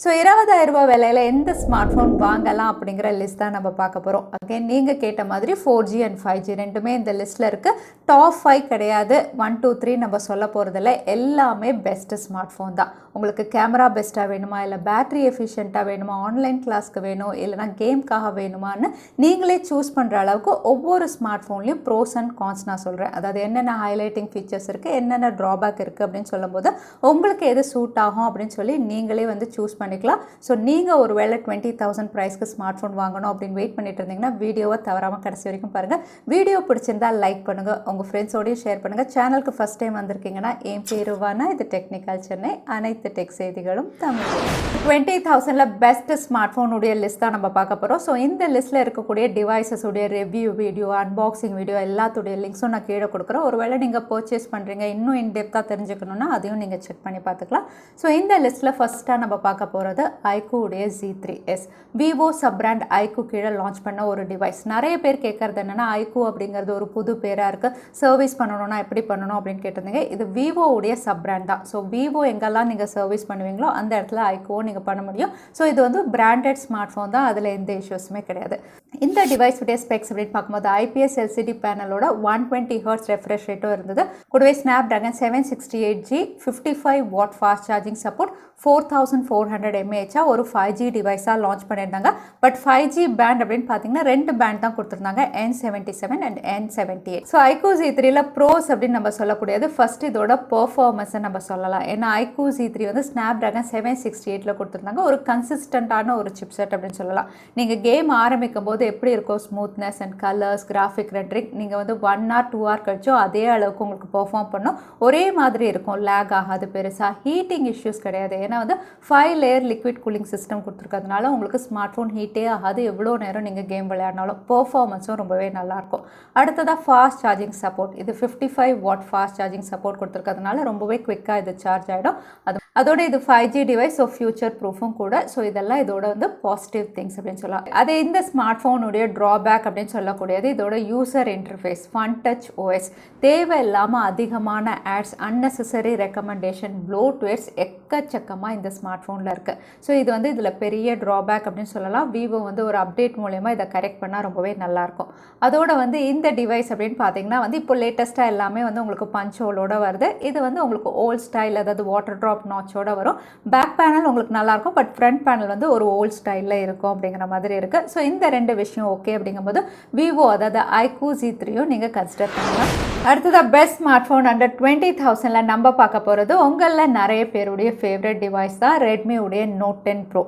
So 20,000 ரூபாய் விலையில் எந்த ஸ்மார்ட் ஃபோன் வாங்கலாம் அப்படிங்கிற லிஸ்ட் தான் நம்ம பார்க்க போகிறோம். அகேன் நீங்கள் கேட்ட மாதிரி 4G அண்ட் 5G ரெண்டுமே இந்த லிஸ்ட்டில் இருக்குது. டாப் 5 கிடையாது, 1 2 3 நம்ம சொல்ல போகிறதில்ல. எல்லாமே பெஸ்ட்டு ஸ்மார்ட் ஃபோன் தான். உங்களுக்கு கேமரா பெஸ்ட்டாக வேணுமா, இல்லை பேட்ரி எஃபிஷியண்ட்டாக வேணுமா, ஆன்லைன் கிளாஸ்க்கு வேணும், இல்லைனா கேம்க்காக வேணுமான்னு நீங்களே சூஸ் பண்ணுற அளவுக்கு ஒவ்வொரு ஸ்மார்ட் ஃபோன்லேயும் ப்ரோஸ் அண்ட் கான்ஸ் நான் சொல்கிறேன். அதாவது என்னென்ன ஹைலைட்டிங் ஃபீச்சர்ஸ் இருக்குது, என்னென்ன ட்ராபேக் இருக்குது அப்படின்னு சொல்லும்போது உங்களுக்கு எது சூட் ஆகும் அப்படின்னு சொல்லி நீங்களே வந்து சூஸ் பண்ணிக்கலாம். ஸோ நீங்கள் ஒரு வேளை 20,000 ப்ரைஸ்க்கு ஸ்மார்ட் ஃபோன் வாங்கணும் அப்படின்னு வெயிட் பண்ணிட்டு இருந்தீங்கன்னா வீடியோவை தவறாமல் கடைசி வரைக்கும் பாருங்கள். வீடியோ பிடிச்சிருந்தால் லைக் பண்ணுங்கள், உங்கள் ஃப்ரெண்ட்ஸோடையும் ஷேர் பண்ணுங்கள். சேனலுக்கு ஃபஸ்ட் டைம் வந்திருக்கீங்கன்னா என் பேர் வானா, இது டெக்னிக்கல் சென்னை, அனைத்து டெக் செய்திகளும் தமிழ். 20,000ல பெஸ்ட் ஸ்மார்ட் ஃபோனுடைய லிஸ்ட் தான் நம்ம பார்க்க போகிறோம். ஸோ இந்த லிஸ்ட்டில் இருக்கக்கூடிய டிவைசஸ் உடைய ரிவ்யூ வீடியோ, அன்பாக்சிங் வீடியோ எல்லாத்துடைய லிங்க்ஸும் நான் கீழே கொடுக்குறேன். ஒருவேளை நீங்கள் பர்ச்சேஸ் பண்ணுறீங்க, இன்னும் இன்டெப்த்தாக தெரிஞ்சுக்கணுன்னா அதையும் நீங்கள் செக் பண்ணி பார்த்துக்கலாம். ஸோ இந்த லிஸ்ட்டில் ஃபஸ்ட்டாக நம்ம பார்க்க போகிறது ஐக்கூடைய Z3s. Vivo sub brand iQOO கீழே லான்ச் பண்ண ஒரு டிவைஸ். நிறைய பேர் கேட்குறது என்னென்னா, ஐக்கூ அப்படிங்கிறது ஒரு புது பேராக இருக்குது, சர்வீஸ் பண்ணணும்னா எப்படி பண்ணணும் அப்படின்னு கேட்டிருந்தீங்க. இது விவோவுடைய சப் பிராண்ட் தான். ஸோ விவோ எங்கெல்லாம் நீங்கள் சர்வீஸ் பண்ணுவீங்களோ அந்த இடத்துல ஐக்கூவும் நீங்கள் பண்ண முடியும். ஸோ இது வந்து பிராண்டட் ஸ்மார்ட் ஃபோன் தான், அதில் எந்த இஷ்யூஸுமே கிடையாது. இந்த டிவைஸுடைய ஸ்பெக்ஸ் அப்படின்னு பார்க்கும்போது IPS LCD பேனலோட 120 Hz ரெஃப்ரெஷ் ரேட்டும் இருந்தது. கூடவே Snapdragon 768G 55 watt fast charging support, 4400 mAh ஒரு 5G டிவைஸாக லான்ச் பண்ணியிருந்தாங்க. பட் 5G பேண்ட் அப்படின்னு பார்த்தீங்கன்னா 2 பேண்ட் தான் கொடுத்துருந்தாங்க, N77 and N78. So iQOO Z3ல ப்ரோஸ் அப்படின்னு நம்ம சொல்லக்கூடியது ஃபர்ஸ்ட் இதோட பெர்ஃபார்மன்ஸை நம்ம சொல்லலாம். ஏன்னா ஐக்கூ Z3 வந்து ஸ்னாப்டிராகன் 768ல கொடுத்துருந்தாங்க. ஒரு கன்சிஸ்டண்ட்டான ஒரு சிப்செட் அப்படின்னு சொல்லலாம். நீங்கள் கேம் ஆரம்பிக்கும் போது எப்படி இருக்கும், smoothness and colours, graphic rendering, நீங்கள் வந்து 1 hour 2 hour கழிச்சோ அதே அளவுக்கு உங்களுக்கு பெர்ஃபார்ம் பண்ணும். ஒரே மாதிரி இருக்கும், லேக் ஆகாது, பெருசாக ஹீட்டிங் இஷ்யூஸ் கிடையாது. ஏன்னா வந்து 5 லேயர் லிக்விட் கூலிங் சிஸ்டம் கொடுத்துருக்கிறதுனால உங்களுக்கு ஸ்மார்ட் ஃபோன் ஹீட்டே ஆகாது. எவ்வளோ நேரம் நீங்கள் கேம் விளையாடினாலும் பெர்ஃபார்மன்ஸும் ரொம்பவே நல்லாயிருக்கும். அடுத்ததாக ஃபாஸ்ட் சார்ஜிங் சப்போர்ட். இது 55 வாட் ஃபாஸ்ட் சார்ஜிங் சப்போர்ட் கொடுத்துருக்கிறதுனால ரொம்பவே குவிக்காக இது சார்ஜ் ஆகிடும். அதோட இது 5G டிவைஸ், ஸோ ஃபியூச்சர் ப்ரூஃபும் கூட. ஸோ இதெல்லாம் இதோட வந்து பாசிட்டிவ் திங்ஸ் அப்படின்னு சொல்லலாம். அதே இந்த ஸ்மார்ட் ஃபோனுடைய ட்ராபேக் அப்படின்னு சொல்லக்கூடியது இதோட user interface, fun touch OS. தேவையில்லாமல் அதிகமான ஆட்ஸ், அன்னெசரி ரெக்கமெண்டேஷன், ப்ளோட்வேர்ஸ் எக்கச்சக்கமாக இந்த ஸ்மார்ட் ஃபோனில் இருக்குது. ஸோ இது வந்து இதில் பெரிய ட்ராபேக் அப்படின்னு சொல்லலாம். விவோ வந்து ஒரு அப்டேட் மூலயமா இதை கரெக்ட் பண்ணால் ரொம்பவே நல்லாயிருக்கும். அதோட வந்து இந்த டிவைஸ் அப்படின்னு பார்த்தீங்கன்னா வந்து இப்போ லேட்டஸ்ட்டாக எல்லாமே வந்து உங்களுக்கு பஞ்ச் ஹோலோட வருது. இது வந்து உங்களுக்கு ஓல்ட் ஸ்டைல், அதாவது வாட்டர் ட்ராப் நாச்சோட வரும். பேக் பேனல் உங்களுக்கு நல்லாயிருக்கும், பட் ஃப்ரண்ட் பேனல் வந்து ஒரு ஓல்ட் ஸ்டைலில் இருக்கும் அப்படிங்கிற மாதிரி இருக்குது. ஸோ இந்த 2 விஷயம் ஓகே அப்படிங்கும்போது விவோ அதாவது ஐக்கூ Z3யும் நீங்கள் கன்சிடர் பண்ணலாம். அடுத்ததாக பெஸ்ட் ஸ்மார்ட் ஃபோன் அண்டர் 20,000ல நம்ம பார்க்க போகிறது உங்களில் நிறைய பேருடைய ஃபேவரட் டிவைஸ் தான் ரெட்மி உடைய Note 10 Pro.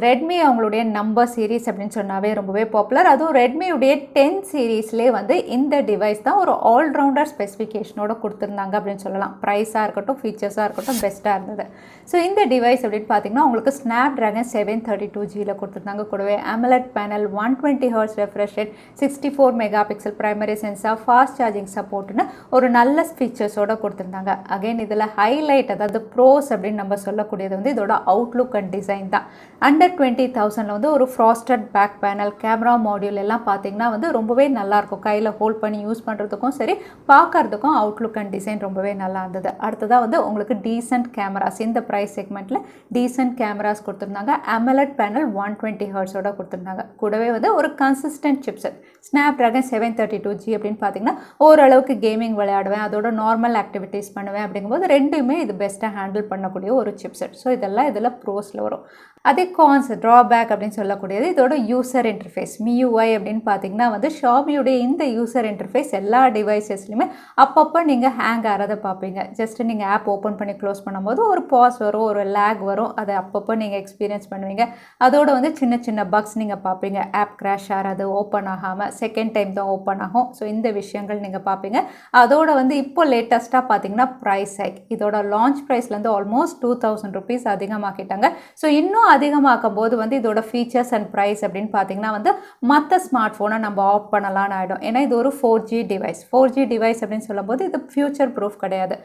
ரெட்மி அவங்களுடைய நம்பர் சீரீஸ் அப்படின்னு சொன்னாவே ரொம்பவே பாப்புலர். அதுவும் ரெட்மியுடைய 10 சீரீஸ்லேயே வந்து இந்த டிவைஸ் தான் ஒரு ஆல்ரவுண்டர் ஸ்பெசிஃபிகேஷனோட கொடுத்துருந்தாங்க அப்படின்னு சொல்லலாம். ப்ரைஸாக இருக்கட்டும், ஃபீச்சர்ஸாக இருக்கட்டும் பெஸ்ட்டாக இருந்தது. ஸோ இந்த டிவைஸ் அப்படின்னு பார்த்தீங்கன்னா உங்களுக்கு ஸ்னாப்டிராகன் 732Gயில் கொடுத்துருந்தாங்க. கூடவே AMOLED panel, 120 Hz refresh rate, 64 megapixel primary sensor, fast charging சப்போர்ட்னு ஒரு நல்ல ஃபீச்சர்ஸோடு கொடுத்துருந்தாங்க. அகைன் இதில் ஹைலைட் அதாவது ப்ரோஸ் அப்படின்னு நம்ம சொல்லக்கூடியது வந்து இதோட அவுட்லுக் அண்ட் டிசைன் தான். அண்டர் 20,000ல வந்து ஒரு frosted back panel, camera module எல்லாம் பார்த்தீங்கன்னா வந்து ரொம்பவே நல்லாயிருக்கும். கையில் ஹோல்ட் பண்ணி யூஸ் பண்ணுறதுக்கும் சரி, பார்க்கறதுக்கும் அவுட்லுக் அண்ட் டிசைன் ரொம்பவே நல்லா இருந்தது. அடுத்ததாக வந்து உங்களுக்கு டீசென்ட் கேமராஸ், இந்த ப்ரைஸ் செக்மெண்ட்டில் டீசென்ட் கேமராஸ் கொடுத்துருந்தாங்க. AMOLED பேனல் 120 Hzோட கொடுத்துருந்தாங்க. கூடவே வந்து ஒரு கன்சிஸ்டன்ட் சிப்செட் ஸ்னாப்டிராகன் 732G அப்படின்னு பார்த்தீங்கன்னா ஓரளவுக்கு கேமிங் விளையாடுவேன், அதோட நார்மல் ஆக்டிவிட்டீஸ் பண்ணுவேன் அப்படிங்கும்போது ரெண்டுமே இது பெஸ்ட்டாக ஹேண்டில் பண்ணக்கூடிய ஒரு சிப்செட். ஸோ இதெல்லாம் இதில் ப்ரோஸில் வரும். அதே கான்ஸ் ட்ராபேக் அப்படின்னு சொல்லக்கூடியது இதோட யூசர் இன்டர்ஃபேஸ் MIUI அப்படின்னு பார்த்தீங்கன்னா வந்து ஷாமியுடைய இந்த யூசர் இன்டர்ஃபேஸ் எல்லா டிவைசஸ்லையுமே அப்பப்போ நீங்கள் ஹேங் ஆகிறத பார்ப்பீங்க. ஜஸ்ட் நீங்கள் ஆப் ஓப்பன் பண்ணி க்ளோஸ் பண்ணும்போது ஒரு பாஸ் வரும், ஒரு லேக் வரும், அதை அப்பப்போ நீங்கள் எக்ஸ்பீரியன்ஸ் பண்ணுவீங்க. அதோட வந்து சின்ன சின்ன பக்ஸ் நீங்கள் பார்ப்பீங்க. ஆப் கிராஷ் ஆகிறது, ஓப்பன் ஆகாமல் செகண்ட் டைம் தான் ஓப்பன் ஆகும். ஸோ இந்த விஷயங்கள் நீங்கள் பார்ப்பீங்க. அதோட வந்து இப்போ லேட்டஸ்ட்டாக பார்த்தீங்கன்னா ப்ரைஸ் ஹைக், இதோட லான்ச் ப்ரைஸ்லேருந்து ஆல்மோஸ்ட் 2,000 rupees அதிகமாக்கிட்டாங்க. ஸோ இன்னும் அதிகமாக்கும் போது வந்து இதோட ஃபீச்சர்ஸ் அண்ட் ப்ரைஸ் அப்படின்னு பார்த்தீங்கன்னா வந்து மற்ற ஸ்மார்ட் ஃபோனை நம்ம ஆஃப் பண்ணலான்னு ஆகிடும். ஏன்னா இது ஒரு 4G டிவைஸ். 4G டிவைஸ் அப்படின்னு சொல்லும்போது இது ஃபியூச்சர் ப்ரூஃப் கிடையாது.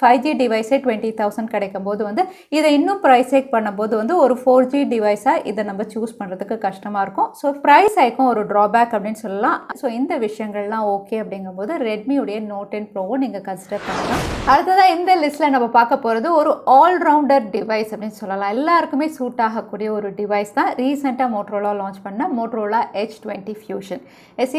5G டிவைஸே 20,000 கிடைக்கும் போது வந்து இதை இன்னும் ப்ரைஸ் ஹைக் பண்ணும்போது வந்து ஒரு 4G டிவைஸாக இதை நம்ம சூஸ் பண்ணுறதுக்கு கஷ்டமாக இருக்கும். ஸோ ப்ரைஸ் ஹைக்கும் ஒரு ட்ராபேக் அப்படின்னு சொல்லலாம். ஸோ இந்த விஷயங்கள்லாம் ஓகே அப்படிங்கும்போது ரெட்மியுடைய ரியல்மியுடைய நோட் 10 ப்ரோவும் நீங்கள் கன்சிடர் பண்ணலாம். அடுத்ததாக இந்த லிஸ்ட்டில் நம்ம பார்க்க போகிறது ஒரு ஆல்ரவுண்டர் டிவைஸ் அப்படின்னு சொல்லலாம். எல்லாருக்குமே சூட் ஆகக்கூடிய ஒரு டிவைஸ் தான் ரீசெண்டாக மோட்டரோலா லான்ச் பண்ண மோட்டரோலா H20 ஃபியூஷன்.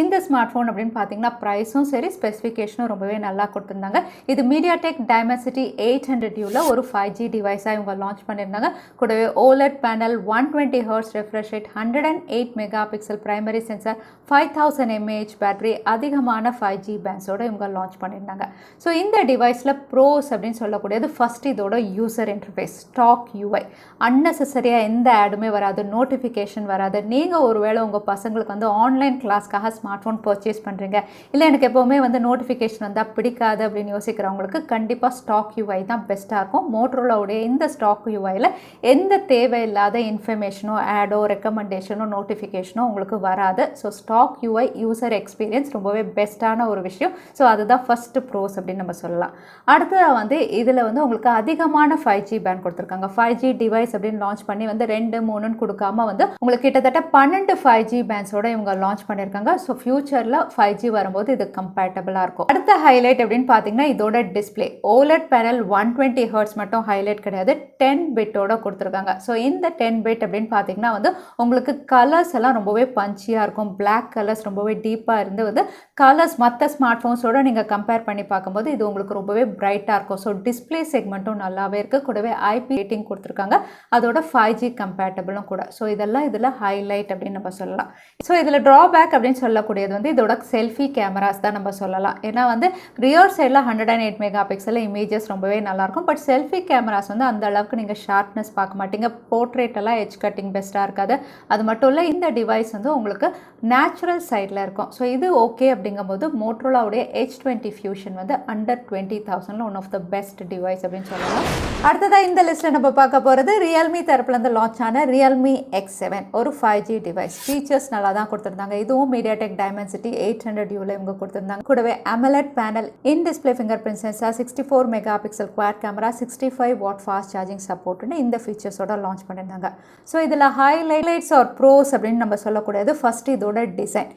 இந்த ஸ்மார்ட் ஃபோன் அப்படின்னு பார்த்தீங்கன்னா ப்ரைஸும் சரி ஸ்பெசிஃபிகேஷனும் ரொம்பவே நல்லா கொடுத்துருந்தாங்க. இது மீடியாடெக் டைமென்சிட்டி 800Uல ஒரு 5G டிவைஸாக இவங்க லான்ச் பண்ணியிருந்தாங்க. கூடவே OLED panel, 120 Hz refresh rate, 108 mega pixel primary sensor, 5000 mAh battery, அதிகமான 5G பேண்ட்ஸோட இவங்க லான்ச் பண்ணியிருந்தாங்க. ஸோ இந்த டிவைஸில் ப்ரோஸ் அப்படின்னு சொல்லக்கூடியது ஃபர்ஸ்ட் இதோட யூசர் இன்டர்ஃபேஸ், ஸ்டாக் UI. அன்னெசரியாக எந்த ஆடுமே வராது, நோட்டிஃபிகேஷன் வராது. நீங்கள் ஒருவேளை உங்கள் பசங்களுக்கு வந்து ஆன்லைன் கிளாஸ்க்காக ஸ்மார்ட் ஃபோன் பர்ச்சேஸ் பண்ணுறீங்க, இல்லை எனக்கு எப்போவுமே வந்து நோட்டிஃபிகேஷன் வந்தால் பிடிக்காது அப்படின்னு யோசிக்கிறவங்களுக்கு கண்டிப்பாக ஸ்டாக் UI தான் பெஸ்ட்டாக இருக்கும். மோட்டரோலாவுடைய இந்த ஸ்டாக் UIயில் எந்த தேவையில்லாத இன்ஃபர்மேஷனோ ஆடோ ரெக்கமெண்டேஷனோ நோட்டிஃபிகேஷனோ உங்களுக்கு வராது. So stock UI user experience ரொம்பவே பெஸ்ட்டான ஒரு விஷயம். ஸோ அதுதான் ஃபஸ்ட்டு ப்ரோஸ் அப்படின்னு நம்ம சொல்லலாம். அடுத்ததாக வந்து இதில் வந்து உங்களுக்கு அதிகமான 5G பேண்ட் கொடுத்துருக்காங்க. 5G டிவைஸ் அப்படின்னு லான்ச் பண்ணி வந்து 2, 3ன்னு கொடுக்காம வந்து உங்களுக்கு கிட்டத்தட்ட 12 5G பேண்ட்ஸோட இவங்க லான்ச் பண்ணியிருக்காங்க. ஸோ ஃபியூச்சரில் 5G வரும்போது இது கம்பேட்டபிளாக இருக்கும். அடுத்த ஹைலைட் அப்படின்னு பார்த்தீங்கன்னா இதோட டிஸ்பிளே. OLED பேனல் 120 Hz மட்டும் ஹைலைட் கிடையாது, 10 பிட்டோட கொடுத்துருக்காங்க. ஸோ இந்த 10 பிட் அப்படின்னு பார்த்தீங்கன்னா வந்து உங்களுக்கு கலர்ஸ் எல்லாம் ரொம்பவே பஞ்சியாக இருக்கும். பிளாக் கலர்ஸ் ரொம்பவே டீப்பாக இருந்து வந்து கலர்ஸ் மற்ற ஸ்மார்ட் ஃபோன்ஸோட நீங்கள் கம்பேர் பண்ணி பார்க்கும்போது இது உங்களுக்கு ரொம்பவே பிரைட்டாக இருக்கும். ஸோ டிஸ்பிளே செக்மெண்ட்டும் நல்லாவே இருக்குது. கூடவே IP ரேட்டிங் கொடுத்துருக்காங்க, அதோட 5G கம்பேட்டபிளும் கூட. ஸோ இதெல்லாம் இதில் ஹைலைட் அப்படின்னு நம்ம சொல்லலாம். ஸோ இதில் ட்ராபேக் அப்படின்னு சொல்லக்கூடியது வந்து இதோட செல்ஃபி கேமராஸ் தான் நம்ம சொல்லலாம். ஏன்னா வந்து ரியர் சைடில் 108 மெகா பிக்சலில் இமேஜஸ் ரொம்பவே நல்லாயிருக்கும். பட் செல்ஃபி கேமராஸ் வந்து அந்த அளவுக்கு நீங்கள் ஷார்ப்னஸ் பார்க்க மாட்டீங்க. போர்ட்ரேட் எல்லாம் எட்ஜ் கட்டிங் பெஸ்ட்டாக இருக்காது. அது மட்டும் இல்லை இந்த டிவைஸ் வந்து உங்களுக்கு நேச்சுரல் சைடில் இருக்கும். ஸோ இது ஓகே அப்படிங்கும்போது மோட்டரோலாவுடைய H20 ஃபியூஷன் வந்து under 20,000 one of the best device அப்படின்னு சொல்லலாம். அடுத்ததாக இந்த லிஸ்ட்டில் நம்ம பார்க்க போகிறது ரியல்மி தரப்புலேருந்து லான்ச் ஆன ரியல்மி X7 ஒரு 5G டிவைஸ். ஃபீச்சர்ஸ் நல்லா தான் கொடுத்துருந்தாங்க. இதுவும் மீடியாடெக் டைமென்சிட்டி 800Uல இவங்க கொடுத்துருந்தாங்க. கூடவே AMOLED panel, in display fingerprint sensor, 64 megapixel quad camera, 65 watt fast charging சப்போர்ட்னு இந்த ஃபீச்சர்ஸோட லான்ச் பண்ணியிருந்தாங்க. ஸோ இதில் ஹைலைட்ஸ் ஆர் ப்ரோஸ் அப்படின்னு நம்ம சொல்லக்கூடியது ஃபர்ஸ்ட் இதோட டிசைன்.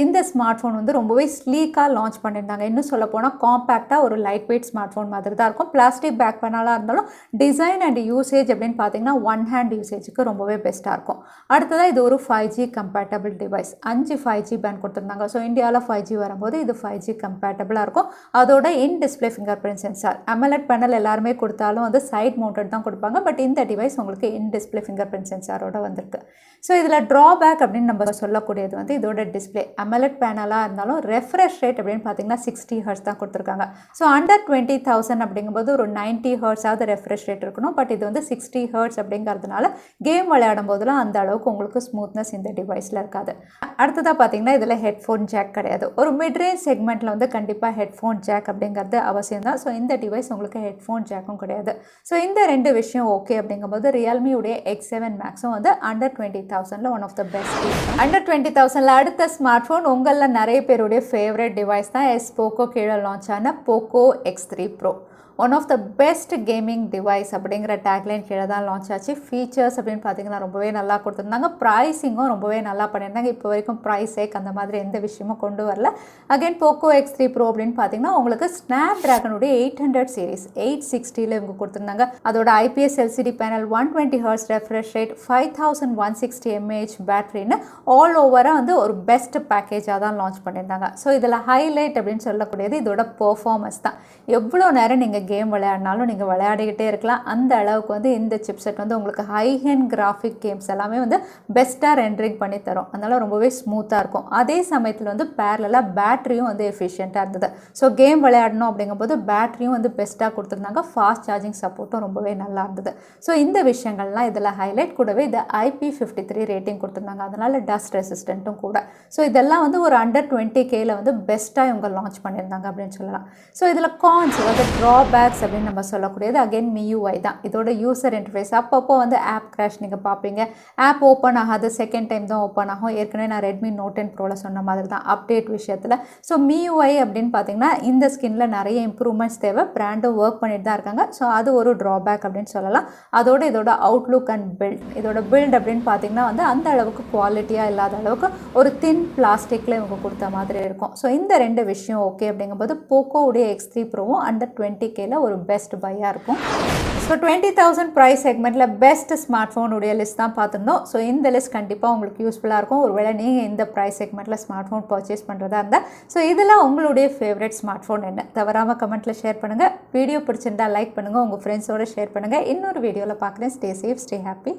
இந்த ஸ்மார்ட் ஃபோன் வந்து ரொம்பவே ஸ்லீக்காக லான்ச் பண்ணியிருந்தாங்க. இன்னும் சொல்ல போனால் காம்பேக்டாக ஒரு லைட் வெயிட் ஸ்மார்ட் ஃபோன் மாதிரி தான் இருக்கும். பிளாஸ்டிக் பேக் பேனலாக இருந்தாலும் டிசைன் அண்ட் யூசேஜ் அப்படின்னு பார்த்தீங்கன்னா ஒன் ஹேண்ட் யூசேஜுக்கு ரொம்பவே பெஸ்ட்டாக இருக்கும். அடுத்ததாக இது ஒரு 5G compatible device. 5 5G band கொடுத்துருந்தாங்க. ஸோ இந்தியாவில் 5G வரும்போது இது 5G கம்பேட்டபிளாக இருக்கும். அதோட in display fingerprint sensor. AMOLED panel எல்லாருமே கொடுத்தாலும் வந்து சைட் மவுண்டட் தான் கொடுப்பாங்க. பட் இந்த டிவைஸ் உங்களுக்கு இன் டிஸ்பிளே ஃபிங்கர் பிரிண்ட் சென்சாரோட வந்திருக்கு. ஸோ இதில் ட்ராபேக் அப்படின்னு நம்ம சொல்லக்கூடியது வந்து இதோட டிஸ்பிளே. AMOLED பேனலாக இருந்தாலும் ரெஃப்ரெஷ் ரேட் அப்படின்னு பார்த்தீங்கன்னா 60 Hz தான் கொடுத்துருக்காங்க. ஸோ அண்டர் 20,000 அப்படிங்கும்போது ஒரு 90 Hz ரெஃப்ரெஷ் ரேட் இருக்கணும். பட் இது வந்து 60 Hz அப்படிங்கிறதுனால கேம் விளையாடும் போதெல்லாம் அந்த அளவுக்கு உங்களுக்கு ஸ்மூத்னஸ் இந்த டிவைஸில் இருக்காது. அடுத்ததாக பார்த்தீங்கன்னா இதில் ஹெட்ஃபோன் ஜாக் கிடையாது. ஒரு மிட்ரேஞ்ச் செக்மெண்ட்டில் வந்து கண்டிப்பாக ஹெட்ஃபோன் ஜாக் அப்படிங்கிறது அவசியம் தான். ஸோ இந்த டிவைஸ் உங்களுக்கு ஹெட்ஃபோன் ஜாக்கும் கிடையாது. ஸோ இந்த ரெண்டு விஷயம் ஓகே அப்படிங்கும்போது ரியல்மியுடைய X7 மேக்ஸும் வந்து under 20,000 one of the best. Under 20,000 அடுத்த ஸ்மார்ட் ஃபோன் உங்களில் நிறைய பேருடைய ஃபேவரட் டிவைஸ் தான் போக்கோ கீழே லான்ச் ஆன Poco X3 pro. One of the best gaming device அப்படிங்கிற டேக்லைன் கீழே தான் லான்ச் ஆச்சு. ஃபீச்சர்ஸ் அப்படின்னு பார்த்தீங்கன்னா ரொம்பவே நல்லா கொடுத்துருந்தாங்க. ப்ரைஸிங்கும் ரொம்பவே நல்லா பண்ணியிருந்தாங்க. இப்போ வரைக்கும் ப்ரைஸ் ஏக் அந்த மாதிரி எந்த விஷயமும் கொண்டு வரல. அகைன் போக்கோ X3 ப்ரோ அப்படின்னு பார்த்தீங்கன்னா உங்களுக்கு ஸ்னாப் ட்ராகனுடைய 800 சீரிஸ் 860ல் இவங்க கொடுத்துருந்தாங்க. அதோட IPS LCD panel, 120 Hz refresh rate, 5160 mAh பேட்டரின்னு ஆல் ஓவராக வந்து ஒரு பெஸ்ட் பேக்கேஜாக தான் லான்ச் பண்ணியிருந்தாங்க. ஸோ இதில் ஹைலைட் அப்படின்னு சொல்லக்கூடியது இதோட பெர்ஃபார்மன்ஸ் தான். எவ்வளோ நேரம் நீங்கள் கேம் விளையாடினாலும் நீங்கள் விளையாடிக்கிட்டே இருக்கலாம். அந்த அளவுக்கு வந்து இந்த சிப்செட் வந்து உங்களுக்கு ஹை ஹெண்ட் கிராஃபிக் கேம்ஸ் எல்லாமே வந்து பெஸ்ட்டாக ரெண்டரிங் பண்ணி தரும். அதனால் ரொம்பவே ஸ்மூத்தாக இருக்கும். அதே சமயத்தில் வந்து பேரலாக பேட்டரியும் வந்து எஃபிஷியண்ட்டாக இருந்தது. ஸோ கேம் விளையாடணும் அப்படிங்கும்போது பேட்டரியும் வந்து பெஸ்ட்டாக கொடுத்துருந்தாங்க. ஃபாஸ்ட் சார்ஜிங் சப்போர்ட்டும் ரொம்பவே நல்லா இருந்தது. ஸோ இந்த விஷயங்கள்லாம் இதில் ஹைலைட். கூடவே இது IP53 ரேட்டிங் கொடுத்துருந்தாங்க. அதனால் டஸ்ட் ரெசிஸ்டண்ட்டும் கூட. ஸோ இதெல்லாம் வந்து ஒரு அண்டர் 20Kல வந்து பெஸ்ட்டாக இவங்க லான்ச் பண்ணியிருந்தாங்க அப்படின்னு சொல்லலாம். ஸோ இதில் கான்ஸ் அதாவது ட்ராபேக் ட்ராபேக்ஸ் அப்படின்னு நம்ம சொல்லக்கூடியது அகைன் MIUI தான். இதோட யூசர் இன்டர்ஃபேஸ் அப்பப்போ வந்து ஆப் கிராஷ் நீங்கள் பார்ப்பீங்க. ஆப் ஓப்பன் ஆகாது, செகண்ட் டைம் தான் ஓப்பன் ஆகும். ஏற்கனவே நான் ரெட்மி நோட் 10 ப்ரோவில் சொன்ன மாதிரி தான் அப்டேட் விஷயத்தில். ஸோ MIUI அப்படின்னு பார்த்தீங்கன்னா இந்த ஸ்கின்னில் நிறைய இம்ப்ரூவ்மெண்ட்ஸ் தேவை. பிராண்டும் ஒர்க் பண்ணிட்டு தான் இருக்காங்க. ஸோ அது ஒரு ட்ராபேக் அப்படின்னு சொல்லலாம். இதோட அவுட்லுக் அண்ட் பில்ட், இதோட பில்ட் அப்படின்னு பார்த்தீங்கன்னா வந்து அந்த அளவுக்கு குவாலிட்டியாக இல்லாத அளவுக்கு ஒரு தின் பிளாஸ்டிக்கில் இவங்க கொடுத்த மாதிரி இருக்கும். ஸோ இந்த ரெண்டு விஷயம் ஓகே அப்படிங்கும்போது போக்கோவுடைய X3 ப்ரோவும் அண்டர் 20Kல ஒரு பெஸ்ட் பையாக இருக்கும். ஸோ 20,000 ப்ரைஸ் செக்மெண்ட்டில் பெஸ்ட் ஸ்மார்ட் ஃபோனுடைய லிஸ்ட் தான் பார்த்துருந்தோம். ஸோ இந்த லிஸ்ட் கண்டிப்பாக உங்களுக்கு யூஸ்ஃபுல்லாக இருக்கும். ஒருவேளை நீங்கள் இந்த ப்ரைஸ் செக்மெண்ட்டில் ஸ்மார்ட் ஃபோன் பர்ச்சேஸ் பண்ணுறதா இருந்தால் ஸோ இதில் உங்களுடைய ஃபேவரட் ஸ்மார்ட் ஃபோன் என்ன தவறாமல் கமெண்ட்டில் ஷேர் பண்ணுங்கள். வீடியோ பிடிச்சிருந்தால் லைக் பண்ணுங்கள், உங்கள் ஃப்ரெண்ட்ஸோடு ஷேர் பண்ணுங்கள். இன்னொரு வீடியோவில் பார்க்குறேன். Stay safe, stay happy.